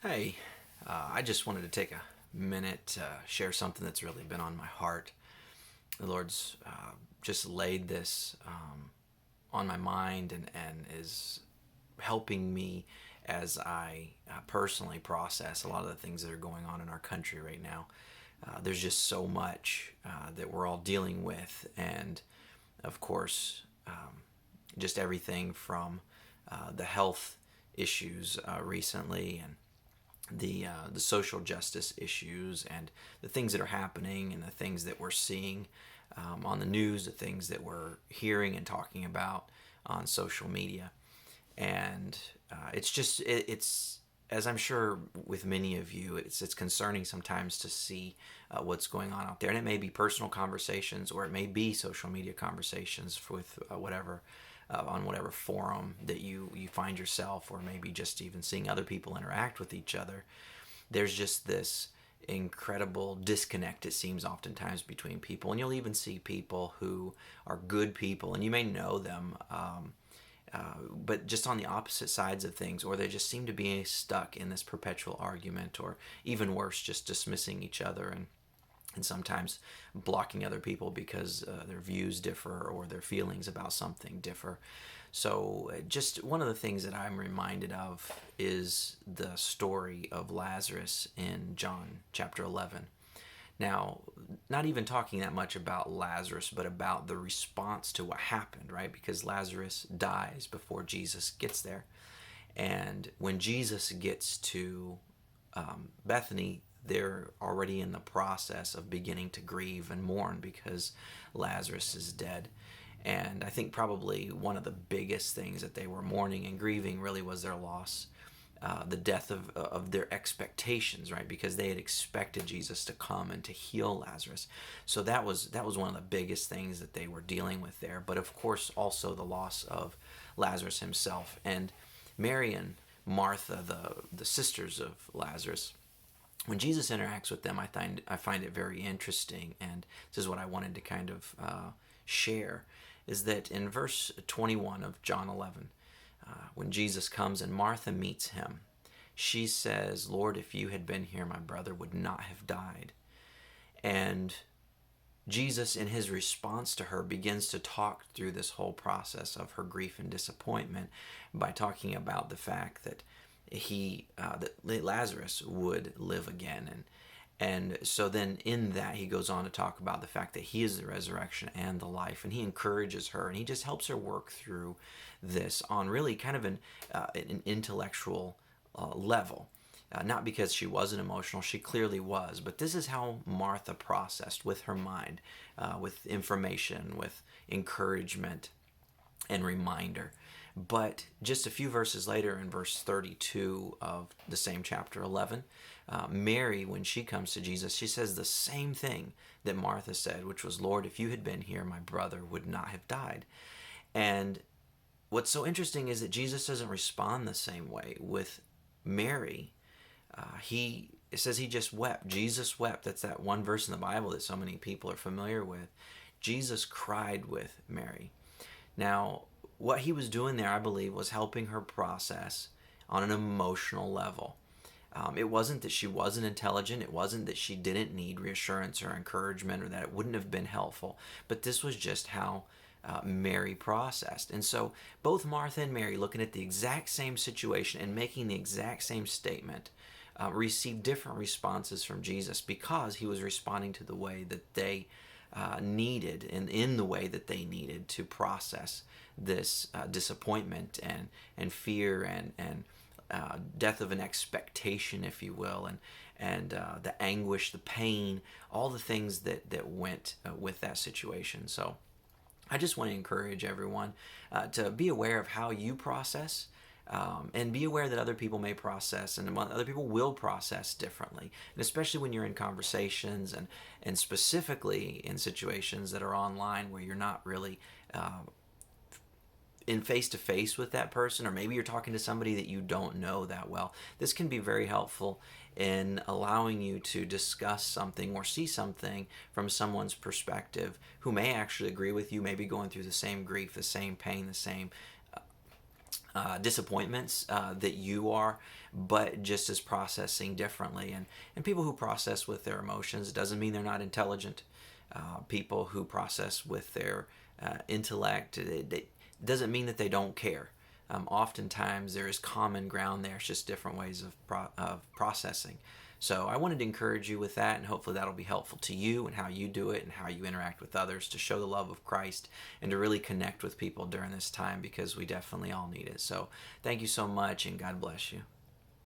Hey, I just wanted to take a minute to share something that's really been on my heart. The Lord's just laid this on my mind and is helping me as I personally process a lot of the things that are going on in our country right now. There's just so much that we're all dealing with, and of course, just everything from the health issues recently and the social justice issues and the things that are happening and the things that we're seeing on the news, the things that we're hearing and talking about on social media. And it's as I'm sure with many of you, it's concerning sometimes to see what's going on out there, and it may be personal conversations or it may be social media conversations with whatever on whatever forum that you find yourself, or maybe just even seeing other people interact with each other. There's just this incredible disconnect, it seems, oftentimes between people, and you'll even see people who are good people and you may know them, but just on the opposite sides of things, or they just seem to be stuck in this perpetual argument, or even worse, just dismissing each other and sometimes blocking other people because their views differ or their feelings about something differ. So, just one of the things that I'm reminded of is the story of Lazarus in John chapter 11. Now, not even talking that much about Lazarus, but about the response to what happened, right? Because Lazarus dies before Jesus gets there. And when Jesus gets to Bethany, they're already in the process of beginning to grieve and mourn because Lazarus is dead. And I think probably one of the biggest things that they were mourning and grieving really was their loss, the death of their expectations, right? Because they had expected Jesus to come and to heal Lazarus. So that was one of the biggest things that they were dealing with there. But of course, also the loss of Lazarus himself. And Mary and Martha, the sisters of Lazarus, when Jesus interacts with them, I find it very interesting, and this is what I wanted to kind of share, is that in verse 21 of John 11, when Jesus comes and Martha meets him, she says, "Lord, if you had been here, my brother would not have died." And Jesus, in his response to her, begins to talk through this whole process of her grief and disappointment by talking about the fact that that Lazarus would live again, and so then in that he goes on to talk about the fact that he is the resurrection and the life, and he encourages her and he just helps her work through this on really kind of an intellectual level. Not because she wasn't emotional, she clearly was, but this is how Martha processed with her mind, with information, with encouragement and reminder. But just a few verses later, in verse 32 of the same chapter 11, Mary, when she comes to Jesus, she says the same thing that Martha said, which was, "Lord, if you had been here, my brother would not have died." And what's so interesting is that Jesus doesn't respond the same way with Mary. It says he just wept. Jesus wept. That's that one verse in the Bible that so many people are familiar with. Jesus cried with Mary. Now, what he was doing there, I believe, was helping her process on an emotional level. It wasn't that she wasn't intelligent. It wasn't that she didn't need reassurance or encouragement or that it wouldn't have been helpful. But this was just how Mary processed. And so both Martha and Mary, looking at the exact same situation and making the exact same statement, received different responses from Jesus because he was responding to the way that they needed and in the way that they needed to process this disappointment and fear and death of an expectation, if you will, and the anguish, the pain, all the things that went with that situation. So I just want to encourage everyone to be aware of how you process, and be aware that other people may process and other people will process differently. And especially when you're in conversations and specifically in situations that are online where you're not really in face to face with that person, or maybe you're talking to somebody that you don't know that well. This can be very helpful in allowing you to discuss something or see something from someone's perspective who may actually agree with you, maybe going through the same grief, the same pain, the same disappointments that you are, but just as processing differently. And people who process with their emotions doesn't mean they're not intelligent. People who process with their intellect, it doesn't mean that they don't care. Oftentimes there is common ground there. It's just different ways of processing. So I wanted to encourage you with that, and hopefully that'll be helpful to you and how you do it and how you interact with others to show the love of Christ and to really connect with people during this time, because we definitely all need it. So thank you so much, and God bless you.